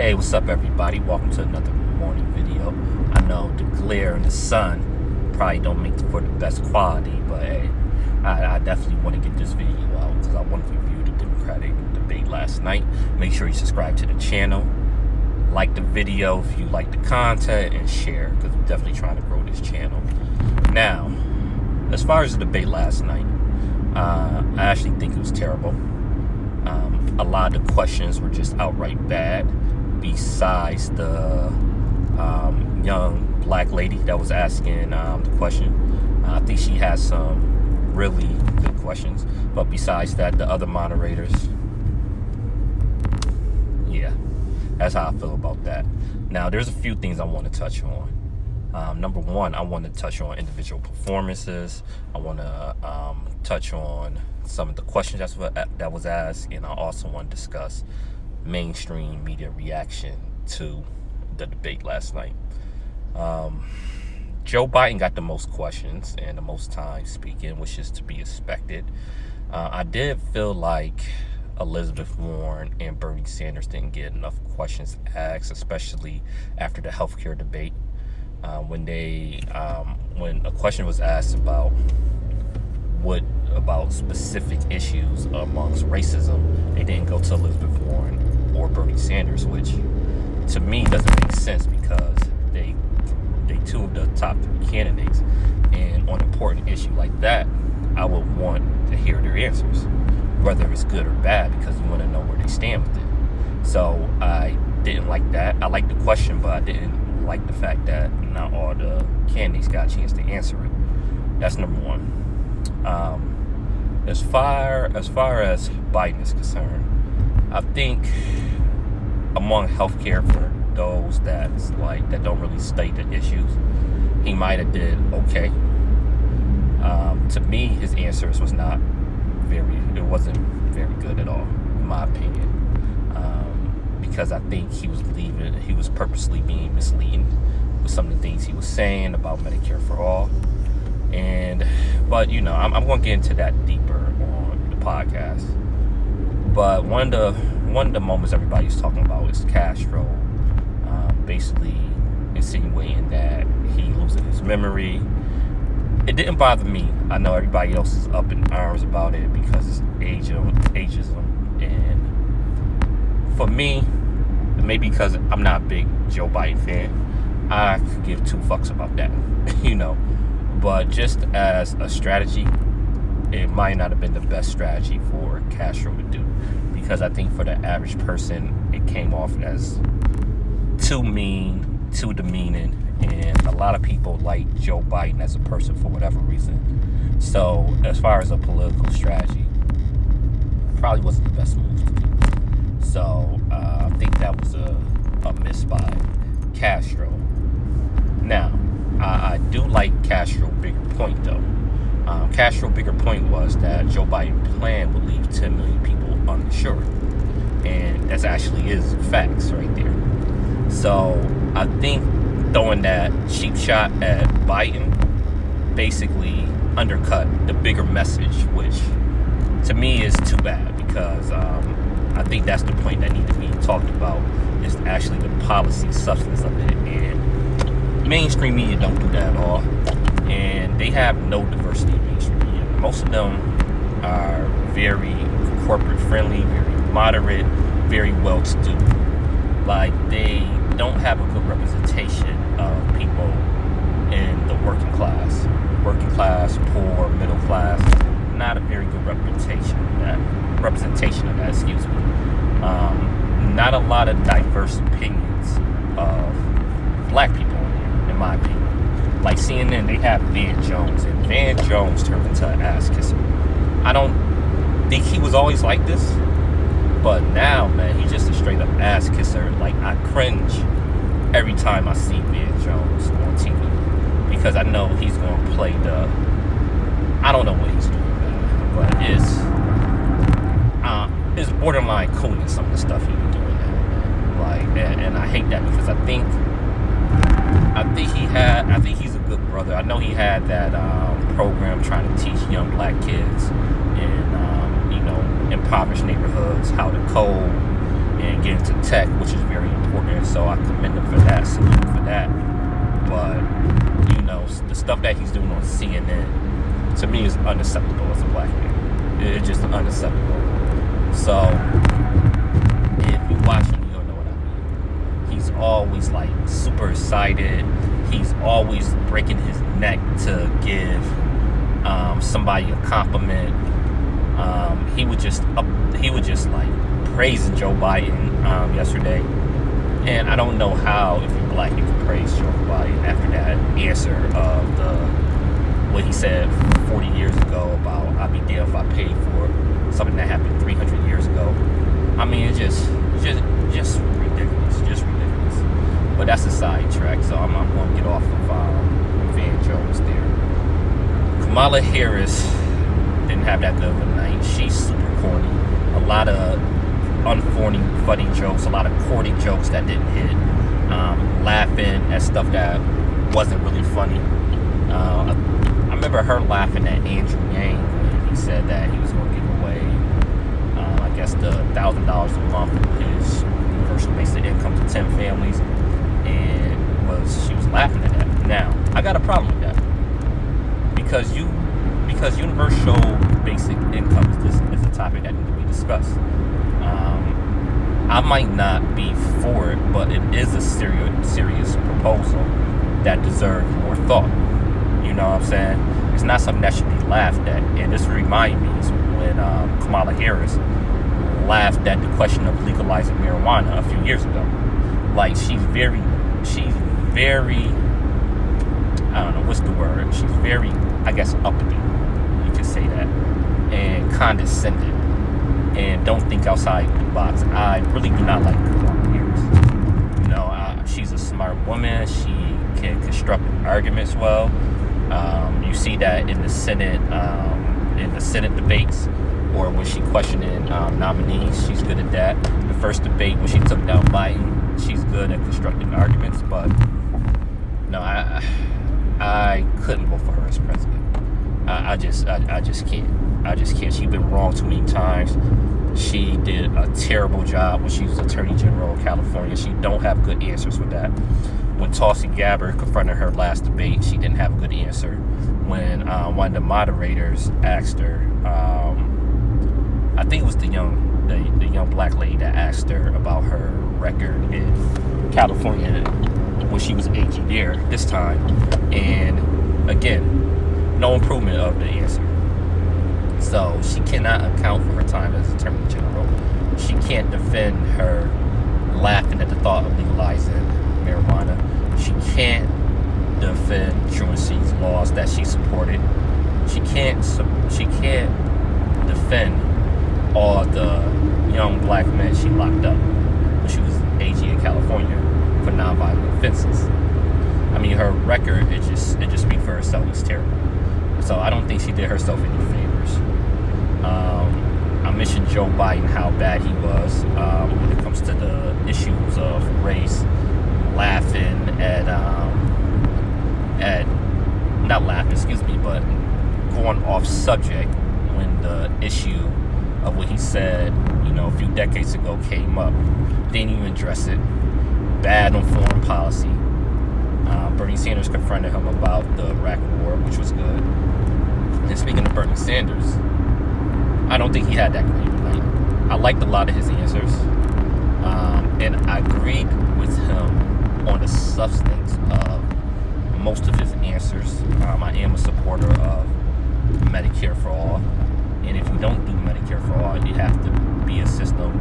Hey, what's up, everybody? Welcome to another morning video. I know the glare in the sun probably don't make for the best quality, but hey, I definitely want to get this video out because I want to review the Democratic debate last night. Make sure you subscribe to the channel, like the video if you like the content, and share because we're definitely trying to grow this channel. Now, as far as the debate last night, I actually think it was terrible. A lot of the questions were just outright bad. Besides the young black lady that was asking the question, I think she has some really good questions. But besides that, the other moderators, yeah, that's how I feel about that. Now, there's a few things I want to touch on. Number one, I want to touch on individual performances. I want to touch on some of the questions that was asked, and I also want to discuss mainstream media reaction to the debate last night. Joe Biden got the most questions and the most time speaking, which is to be expected. I did feel like Elizabeth Warren and Bernie Sanders didn't get enough questions asked, especially after the healthcare debate. When a question was asked about specific issues amongst racism, they didn't go to Elizabeth Warren or Bernie Sanders, which to me doesn't make sense because they two of the top three candidates, and on an important issue like that, I would want to hear their answers, whether it's good or bad, because you want to know where they stand with it. So I didn't like that. I liked the question, but I didn't like the fact that not all the candidates got a chance to answer it. That's number one. As far as Biden is concerned, I think among healthcare, for those that don't really state the issues, he might have did okay. To me, his answers wasn't very good at all, in my opinion. Because I think he was purposely being misleading with some of the things he was saying about Medicare for all. But I'm going to get into that deeper on the podcast. But one of the moments everybody's talking about is Castro basically insinuating that he losing his memory. It didn't bother me. I know everybody else is up in arms about it because it's ageism. And for me, maybe because I'm not a big Joe Biden fan, I could give two fucks about that, But just as a strategy, it might not have been the best strategy for Castro to do, because I think for the average person, it came off as too mean, too demeaning, and a lot of people like Joe Biden as a person for whatever reason. So as far as a political strategy, probably wasn't the best move to do. So I think that was a miss by Castro. Now, I do like Castro's bigger point, though. Castro's bigger point was that Joe Biden's plan would leave 10 million people uninsured. And that actually is facts right there. So I think throwing that cheap shot at Biden basically undercut the bigger message, which to me is too bad, because I think that's the point that needs to be talked about, is actually the policy substance of it. And mainstream media don't do that at all, and they have no diversity in mainstream media. Most of them are very corporate friendly, very moderate, very well-to-do. Like, they don't have a good representation of people in the working class, poor, middle class. Not a very good representation of that. Excuse me. Not a lot of diverse opinions of black people, in my opinion. Like CNN, they have Van Jones, and Van Jones turned into an ass kisser. I don't think he was always like this, but now, man, he's just a straight up ass kisser. Like, I cringe every time I see Van Jones on TV, because I know he's going to play I don't know what he's doing, man, but it's borderline cooning, some of the stuff he was doing now, man. And I hate that, because I think he's a good brother. I know he had that program trying to teach young black kids in impoverished neighborhoods how to code and get into tech, which is very important. So I commend him for that, salute him for that. But the stuff that he's doing on CNN, to me, is unacceptable as a black man. It's just unacceptable. So if you watch him, you'll know what I mean. He's always like super excited. He's always breaking his neck to give somebody a compliment. He was just like praising Joe Biden yesterday. And I don't know how, if you're black, you can praise Joe Biden after that answer of what he said 40 years ago about I'd be damned if I paid for something that happened 300 years ago. I mean, it's just ridiculous, just ridiculous. But that's a sidetrack, so I'm going to get off of Van Jones there. Kamala Harris didn't have that good of a night. She's super corny. A lot of funny jokes, a lot of corny jokes that didn't hit, laughing at stuff that wasn't really funny. I remember her laughing at Andrew Yang when he said that he was going to give away, I guess, the $1,000 a month of his universal basic income to 10 families, and she was laughing at that. Now, I got a problem with that because universal basic income is a topic that needs to be discussed. I might not be for it, but it is a serious proposal that deserves more thought. You know what I'm saying? It's not something that should be laughed at. And this reminds me when Kamala Harris laughed at the question of legalizing marijuana a few years ago. Like, she's very, I don't know, what's the word? She's very, I guess, uppity. You could say that. And condescending. And don't think outside the box. I really do not like Kamala Harris. She's a smart woman. She can construct arguments well. You see that in the Senate debates, or when she questioning nominees. She's good at that. The first debate when she took down Biden, she's good at constructing arguments. But no, I couldn't vote for her as president. I just can't. She's been wrong too many times. She did a terrible job when she was Attorney General of California. She don't have good answers for that. When Tulsi Gabbard confronted her last debate, she didn't have a good answer. When one of the moderators asked her, I think it was the young black lady that asked her about her record in California when she was AG there this time, and again, no improvement of the answer. So she cannot account for her time as Attorney General. She can't defend her laughing at the thought of legalizing marijuana. She can't defend truancy's laws that she supported. She can't defend all the young black men she locked up when she was AG in California for nonviolent offenses. I mean, her record, it just speaks for herself. It's terrible. So I don't think she did herself any favors. I mentioned Joe Biden, how bad he was when it comes to the issues of race, laughing at not laughing, excuse me, but going off subject when the issue of what he said, a few decades ago came up. Didn't even address it. Bad on foreign policy. Bernie Sanders confronted him about the Iraq War, which was good. And speaking of Bernie Sanders, I don't think he had that great night. I liked a lot of his answers, and I agreed with him on the substance of most of his answers. I am a supporter of Medicare for all, and if we don't do Medicare for all, it have to be a system,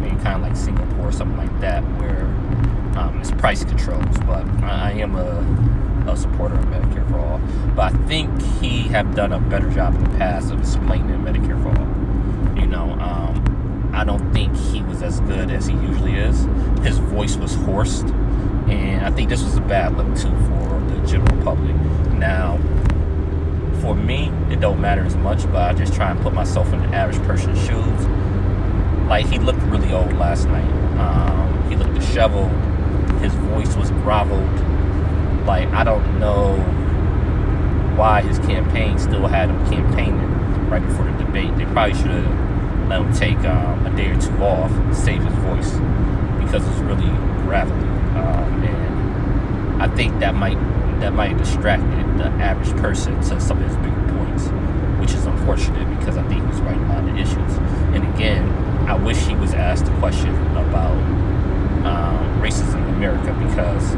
maybe kind of like Singapore or something like that, where it's price controls. But I am a supporter of Medicare for all. But I think he have done a better job in the past of explaining Medicare for all. I don't think he was as good as he usually is. His voice was hoarse, and I think this was a bad look too for the general public. Now, for me, it don't matter as much, but I just try and put myself in the average person's shoes. Like, he looked really old last night. He looked disheveled. His voice was groveled. Like, I don't know why his campaign still had him campaigning right before the debate. They probably should have let him take a day or two off, save his voice, because it's really gravelly. And I think that might have distracted the average person to some of his bigger points, which is unfortunate because I think he was right about the issues. And again, I wish he was asked a question about racism in America, because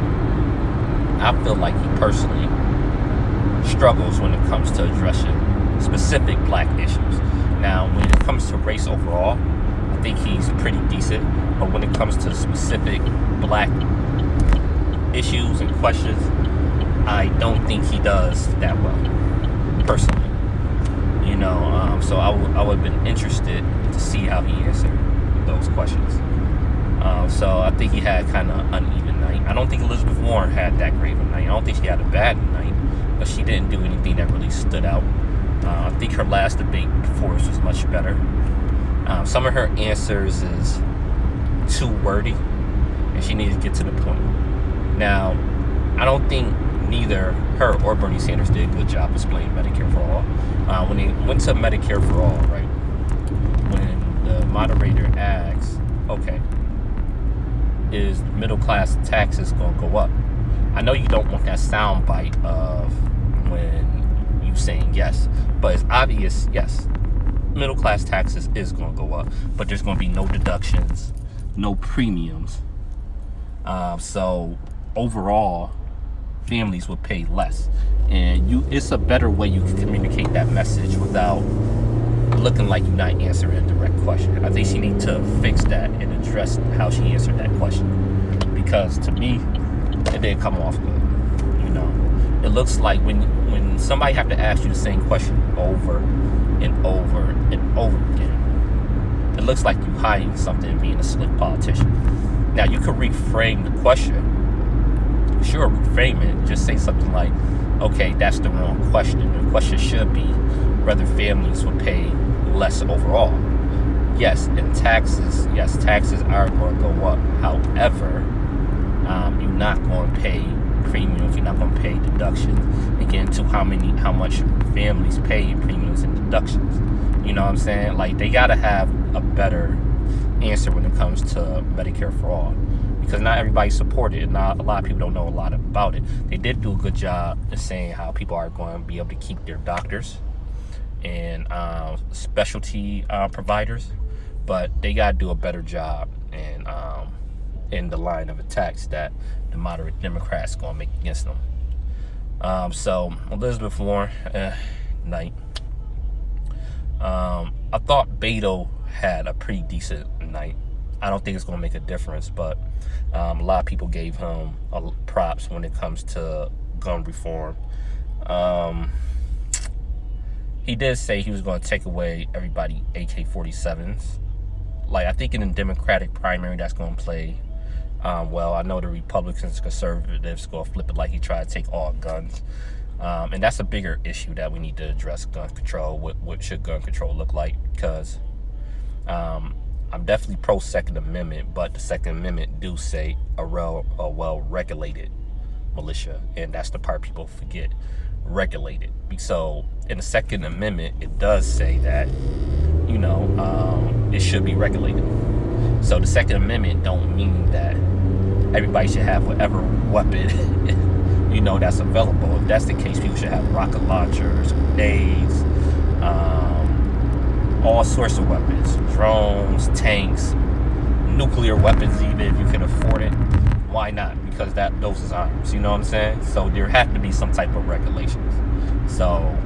I feel like he personally struggles when it comes to addressing specific black issues. Now, when it comes to race overall, I think he's pretty decent, but when it comes to specific black issues and questions, I don't think he does that well, personally. So I would have been interested to see how he answered those questions. So I think he had kind of uneven night. I don't think Elizabeth Warren had that great of a night. I don't think she had a bad night, but she didn't do anything that really stood out. I think her last debate before us was much better. Some of her answers is too wordy, and she needs to get to the point. Now, I don't think neither her or Bernie Sanders did a good job explaining Medicare for All. When they went to Medicare for All, right, when the moderator asks, okay, is middle class taxes going to go up? I know you don't want that sound bite of when you saying yes, but it's obvious, yes, middle class taxes is going to go up, but there's going to be no deductions, no premiums. So overall, families would pay less, and it's a better way you can communicate that message without looking like you're not answering a direct question. I think she needs to fix that and address how she answered that question, because to me, it didn't come off good. It looks like when somebody have to ask you the same question over and over and over again, it looks like you hiding something and being a slick politician. Now, you could reframe the question. Sure, reframe it. Just say something like, okay, that's the wrong question. The question should be whether families would pay less overall. Yes, and taxes are going to go up. However, you're not going to pay premiums, you're not going to pay deductions. Again, to how much families pay in premiums and deductions. You know what I'm saying? Like, they got to have a better answer when it comes to Medicare for All, because not everybody support it, and not a lot of people don't know a lot about it. They did do a good job of saying how people are going to be able to keep their doctors and specialty providers, but they got to do a better job in the line of attacks that the moderate Democrats going to make against them. So Elizabeth Warren, night. I thought Beto had a pretty decent night. I don't think it's going to make a difference, but a lot of people gave him props when it comes to gun reform. He did say he was going to take away everybody AK-47s. Like, I think in the Democratic primary, that's going to play well. I know the Republicans, conservatives, going to flip it like he tried to take all guns. And that's a bigger issue that we need to address, gun control. What should gun control look like? Because I'm definitely pro Second Amendment, but the Second Amendment do say a well-regulated militia, and that's the part people forget, regulated. So in the Second Amendment, it does say that, it should be regulated. So the Second Amendment don't mean that everybody should have whatever weapon, that's available. If that's the case, people should have rocket launchers, grenades, all sorts of weapons, drones, tanks, nuclear weapons, even if you can afford it. Why not? Because those is arms, you know what I'm saying? So there have to be some type of regulations. So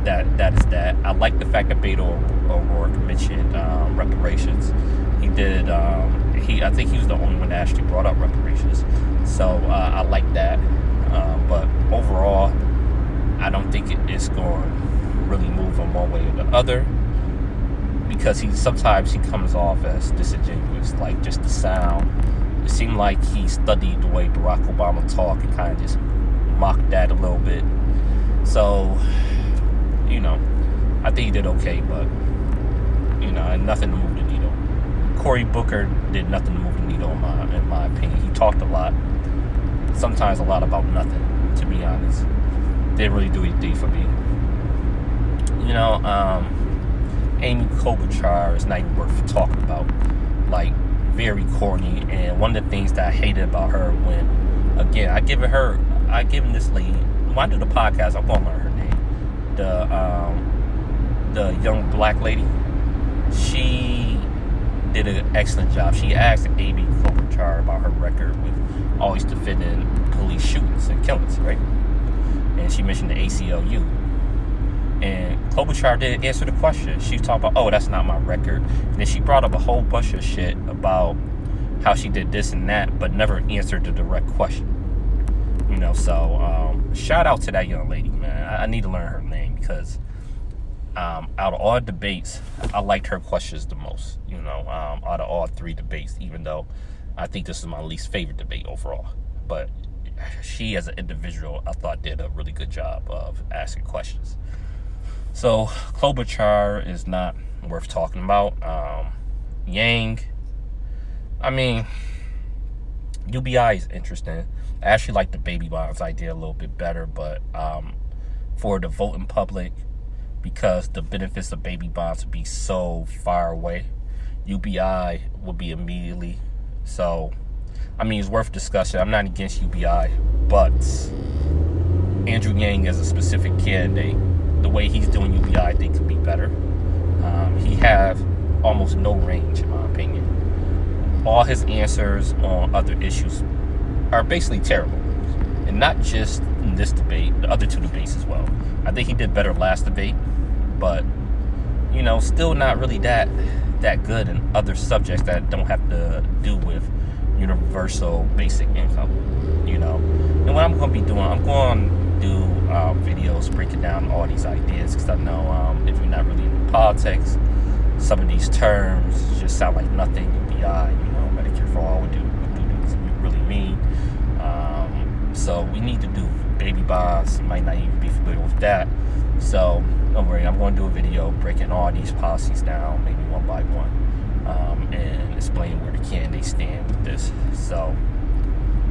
that is that. I like the fact that Beto O'Rourke mentioned reparations. He did. I think he was the only one that actually brought up reparations. So I like that. But overall, I don't think it's going to really move him one way or the other, because sometimes he comes off as disingenuous, like just the sound. It seemed like he studied the way Barack Obama talked and kind of just mocked that a little bit. So, I think he did okay, but, and nothing to move the needle. Cory Booker did nothing to move the needle in my opinion. He talked a lot, sometimes a lot about nothing, to be honest. Didn't really do anything for me. Amy Klobuchar is not even worth talking about. Like, very corny. And one of the things that I hated about her when, again, I given this lady, when I do the podcast, I'm gonna learn her name. The young black lady. She did an excellent job. She asked Amy Klobuchar about her record with always defending police shootings and killings, right? And she mentioned the ACLU. And Klobuchar didn't answer the question. She talked about, oh, that's not my record. And then she brought up a whole bunch of shit about how she did this and that, but never answered the direct question. So shout out to that young lady, man. I need to learn her name because out of all debates, I liked her questions the most, out of all 3 debates, even though I think this is my least favorite debate overall. But she, as an individual, I thought did a really good job of asking questions. So Klobuchar is not worth talking about. Yang, I mean, UBI is interesting. I actually like the baby bonds idea a little bit better, but for the voting public, because the benefits of baby bonds would be so far away, UBI would be immediately. So, I mean, it's worth discussion. I'm not against UBI, but Andrew Yang as a specific candidate, the way he's doing UBI, I think could be better. He have almost no range, in my opinion. All his answers on other issues are basically terrible. And not just in this debate, the other 2 debates as well. I think he did better last debate, but, still not really that good in other subjects that don't have to do with universal basic income, And what I'm going to be doing, I'm going to do videos breaking down all these ideas, because I know if you're not really into politics, some of these terms just sound like nothing. UBI, Medicare for all, what do these really mean? So we need to do baby bonds. You might not even be familiar with that. So don't worry, I'm going to do a video breaking all these policies down, maybe one by one, and explaining where the candidates stand with this. So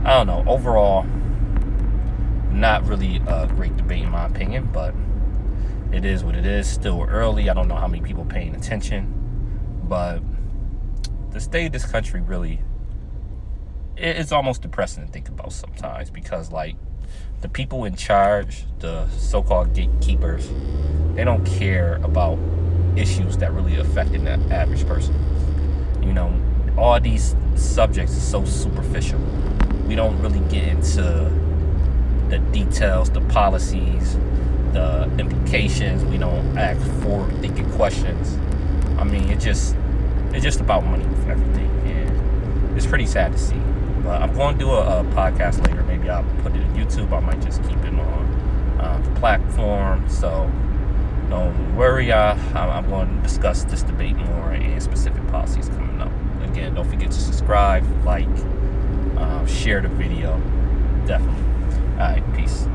I don't know. Overall, not really a great debate in my opinion, but it is what it is. Still early. I don't know how many people paying attention, but the state of this country really, it's almost depressing to think about sometimes, because like the people in charge, the so-called gatekeepers, they don't care about issues that really affecting the average person. All these subjects are so superficial. We don't really get into the details, the policies, the implications. We don't ask forward-thinking questions. I mean, it's just about money for everything, and it's pretty sad to see. But I'm going to do a podcast later. Maybe I'll put it on YouTube. I might just keep it on the platform. So don't worry. I'm going to discuss this debate more and specific policies coming up. Again, don't forget to subscribe, like, share the video. Definitely. All right, peace.